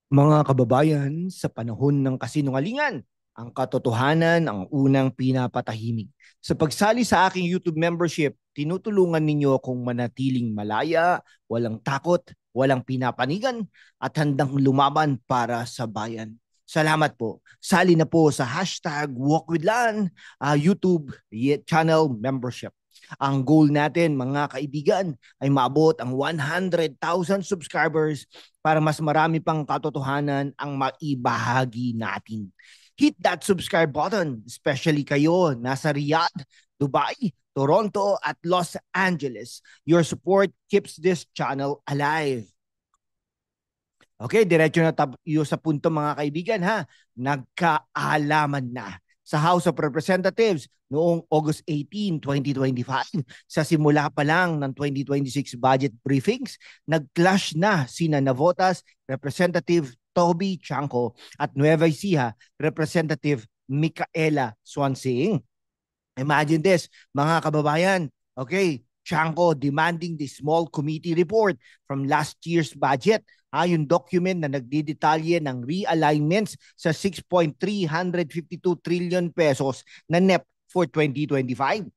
Mga kababayan, sa panahon ng kasinungalingan, ang katotohanan ang unang pinapatahimik. Sa pagsali sa aking YouTube membership, tinutulungan ninyo akong manatiling malaya, walang takot, walang pinapanigan, at handang lumaban para sa bayan. Salamat po. Sali na po sa hashtag WalkWithLan YouTube channel membership. Ang goal natin, mga kaibigan, ay maabot ang 100,000 subscribers para mas marami pang katotohanan ang maibahagi natin. Hit that subscribe button, especially kayo nasa Riyadh, Dubai, Toronto at Los Angeles. Your support keeps this channel alive. Okay, diretso na tayo sa punto mga kaibigan ha. Nagkaalaman na sa House of Representatives noong August 18, 2025 sa simula pa lang ng 2026 budget briefings, nag-clash na sina Navotas Representative Toby Chanco at Nueva Ecija Representative Micaela Swansing. Imagine this, mga kababayan. Okay, Chanco demanding the small committee report from last year's budget. Yung document na nagdidetalye ng realignments sa 6.352 trillion pesos na NEP for 2025.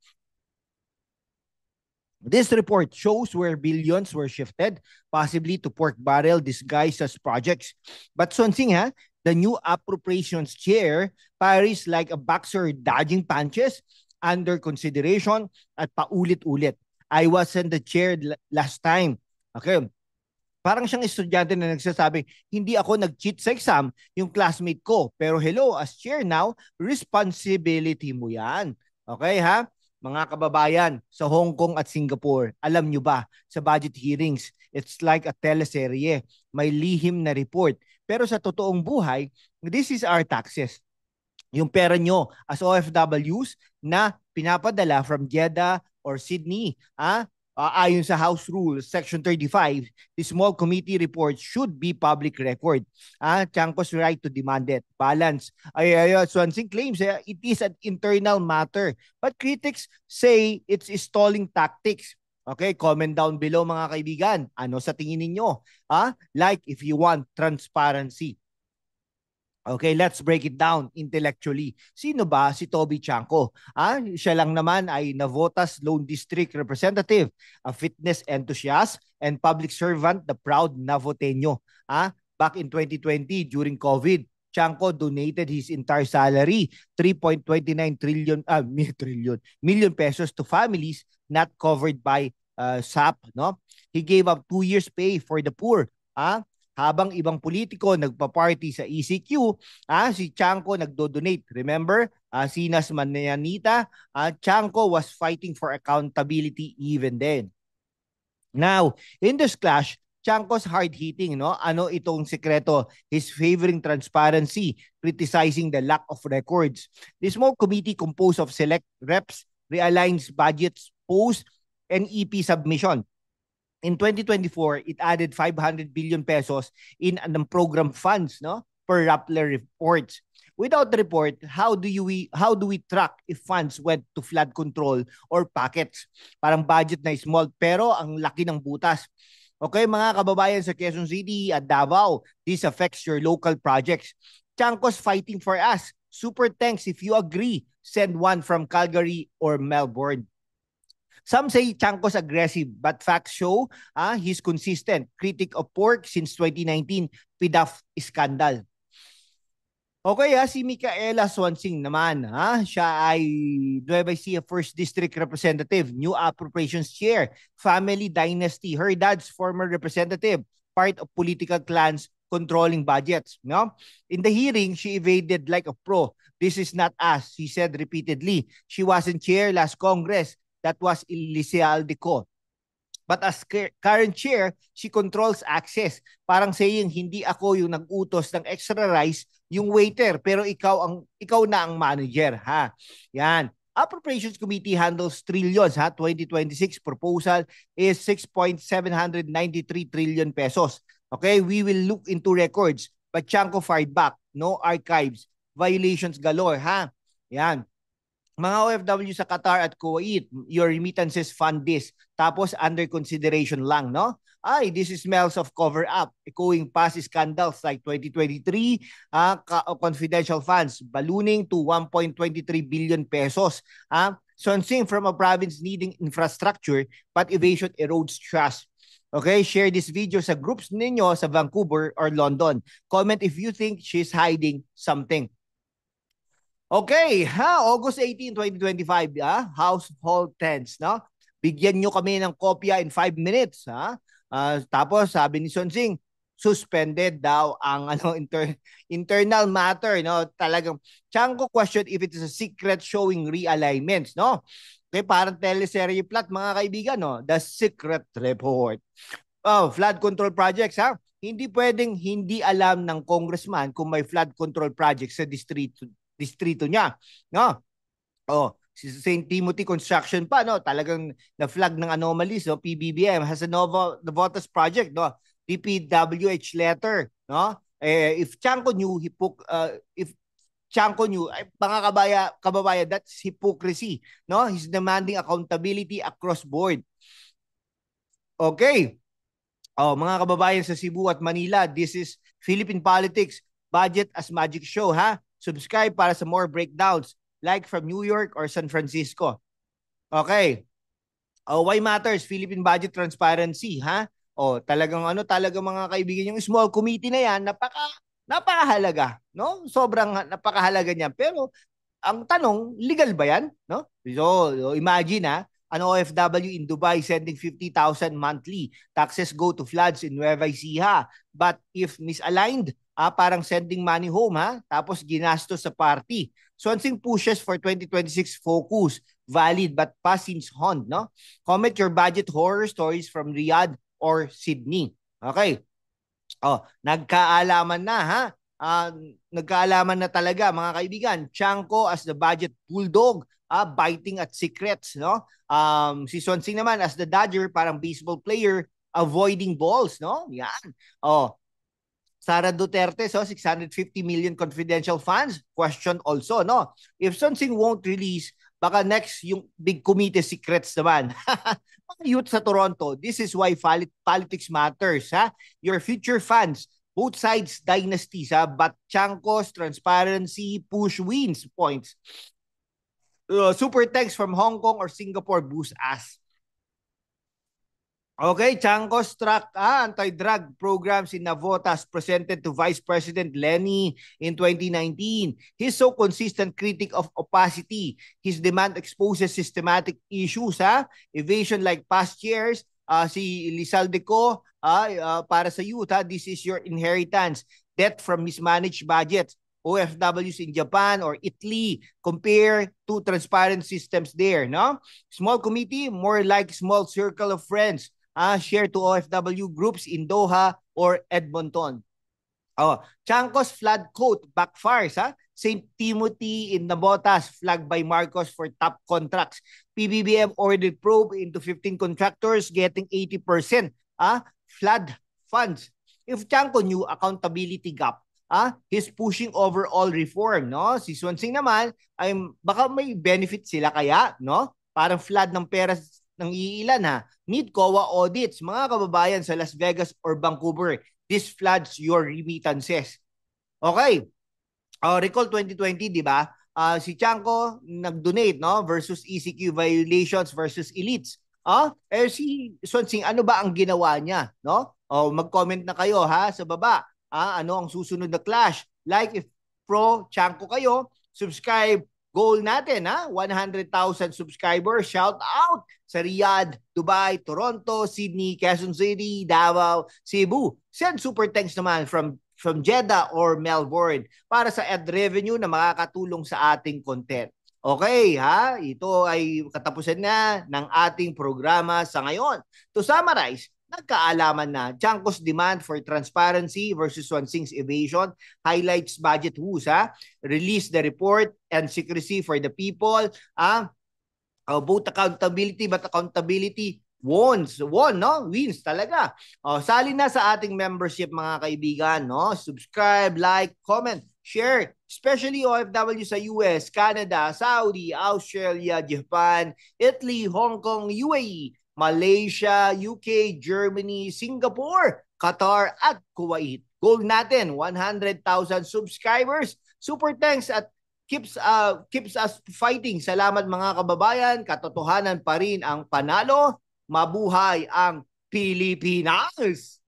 This report shows where billions were shifted, possibly to pork barrel disguised as projects. But Swansing, the new appropriations chair, parries like a boxer dodging punches, under consideration at paulit-ulit. I was in the chair last time. Okay. Parang siyang estudyante na nagsasabi, hindi ako nag-cheat sa exam, yung classmate ko. Pero hello, as chair now, responsibility mo yan. Okay ha? Mga kababayan, sa Hong Kong at Singapore, alam nyo ba, sa budget hearings, it's like a teleserye. May lihim na report. Pero sa totoong buhay, this is our taxes. Yung pera nyo as OFWs na pinapadala from Jeddah or Sydney. Ayon sa House Rules, Section 35, the small committee report should be public record. Chanco's right to demand it. Balance. Swansing claims it is an internal matter. But critics say it's stalling tactics. Okay, comment down below mga kaibigan. Ano sa tingin ninyo? Like if you want transparency. Okay, let's break it down intellectually. Sino ba si Toby Chanco? Siya lang naman ay Navotas Lone District Representative, a fitness enthusiast and public servant, the proud Navoteño. Back in 2020 during COVID, Chanco donated his entire salary, 3.29 million pesos to families not covered by SAP, no? He gave up 2 years pay for the poor. Habang ibang politiko nagpa-party sa ECQ, si Chanco nagdo-donate. Remember, Sinas Manyanita, Chanco was fighting for accountability even then. Now, in this clash, Chanco's hard-hitting, no? Ano itong sekreto? He's favoring transparency, criticizing the lack of records. The small committee composed of select reps realigns budgets, post, and EP submission. In 2024, it added 500 billion pesos in program funds, no, per Rappler reports. Without the report, how do we track if funds went to flood control or packets? Parang budget na small pero ang laki ng butas. Okay, mga kababayan sa Quezon City at Davao, this affects your local projects. Chanco's fighting for us. Super thanks if you agree. Send one from Calgary or Melbourne. Some say Chanco's aggressive, but facts show he's consistent. Critic of pork since 2019, PDAF scandal. Okay, si Micaela Swansing naman. Siya ay Nueva Ecija 1st District Representative, New Appropriations Chair, Family Dynasty. Her dad's former representative, part of political clans controlling budgets. No? In the hearing, she evaded like a pro. This is not us, she said repeatedly. She wasn't chair last Congress. That was Eliseo Aldeco. But as current chair, she controls access. Parang saying, hindi ako yung nag-utos ng extra rice, yung waiter, pero ikaw na ang manager, ha. Yan. Appropriations Committee handles trillions, 2026 proposal is 6.793 trillion pesos. Okay, we will look into records. But Chanco fired back, no archives, violations galore, Yan. Mga OFW sa Qatar at Kuwait, your remittances fund this. Tapos under consideration lang, no? Ay, this smells of cover-up. Echoing past scandals like 2023, confidential funds ballooning to 1.23 billion pesos. Sonsing from a province needing infrastructure, but evasion erodes trust. Okay, share this video sa groups ninyo sa Vancouver or London. Comment if you think she's hiding something. Okay, August 18, 2025, household trends, no? Bigyan nyo kami ng kopya in 5 minutes, ha? Tapos sabi ni Sonsing, suspended daw ang internal matter, no? Talagang Chanco question if it is a secret showing realignments, no? Okay, parang teleserye plot mga kaibigan, no? The Secret Report. Oh, flood control projects, ha? Hindi pwedeng hindi alam ng congressman kung may flood control project sa distrito niya, no? Oh, si St. Timothy Construction pa, no? Talagang na-flag ng anomalies, no? PBBM has a Novotas project, no? DPWH letter, no? If Chanco knew, if Chanco knew, mga kababayan, that's hypocrisy, no? He's demanding accountability across board. Okay. Oh, mga kababayan sa Cebu at Manila, this is Philippine Politics, Budget as Magic Show, ha? Subscribe para sa more breakdowns, like from New York or San Francisco. Okay. Oh, why matters? Philippine Budget Transparency, ha? Oh, talagang mga kaibigan, yung small committee na yan, napakahalaga, no? Sobrang napakahalaga niya. Pero ang tanong, legal ba yan, no? So imagine, an OFW in Dubai sending 50,000 monthly. Taxes go to floods in Nueva Ecija. But if misaligned, parang sending money home, tapos ginastos sa party. Sonsing pushes for 2026 focus. Valid but past since Hond, no? Comment your budget horror stories from Riyadh or Sydney. Okay. Oh, nagkaalaman na, nagkaalaman na talaga mga kaibigan. Chanco as the budget bulldog, biting at secrets, no? Si Sonsing naman as the Dodger, parang baseball player avoiding balls, no? Yan. Oh, Sara Duterte, so 650 million confidential funds, question also, no? If Sonsing won't release, baka next yung big committee secrets naman. Mga youth sa Toronto, this is why politics matters, ha? Your future funds, both sides dynasties, but Chanco's transparency push wins points. Super thanks from Hong Kong or Singapore boost us. Okay, Chanco's track anti-drug programs in Navotas presented to Vice President Lenny in 2019. He's so consistent critic of opacity. His demand exposes systematic issues, evasion like past years. Si Lizaldeco, para sa youth, this is your inheritance. Debt from mismanaged budgets. OFWs in Japan or Italy, compare to transparent systems there, no? Small committee, more like small circle of friends, share to OFW groups in Doha or Edmonton. Oh, Chanco's flood coat backfires, St. Timothy in Navotas, flagged by Marcos for top contracts. PBBM ordered probe into 15 contractors getting 80% flood funds. If Chanco knew accountability gap, he's pushing overall reform, no? Si Sonsing naman ay baka may benefit sila kaya, no? Parang flood ng pera ng iilan, Need COA audits, mga kababayan sa Las Vegas or Vancouver. This floods your remittances. Okay. Recall 2020, di ba? Si Chanco nag-donate, no? Versus ECQ violations versus elites. Si Sonsing, ano ba ang ginawa niya, no? Mag-comment na kayo, sa baba. Ano ang susunod na clash? Like if pro Chanco kayo, subscribe. Goal natin, 100,000 subscribers. Shout out sa Riyadh, Dubai, Toronto, Sydney, Quezon City, Davao, Cebu. Send super thanks naman from Jeddah or Melbourne para sa ad revenue na makakatulong sa ating content. Okay, ito ay katapusan na ng ating programa sa ngayon. To summarize, nagkaalaman na Chanco's demand for transparency versus Sonsing's evasion highlights budget who's, release the report and secrecy for the people, both accountability but accountability won, no? Wins talaga. Sali na sa ating membership mga kaibigan, no? Subscribe, like, comment share. Especially OFW sa US, Canada, Saudi, Australia, Japan, Italy, Hong Kong, UAE, Malaysia, UK, Germany, Singapore, Qatar, at Kuwait. Goal natin, 100,000 subscribers. Super thanks at keeps us fighting. Salamat mga kababayan. Katotohanan pa rin ang panalo. Mabuhay ang Pilipinas!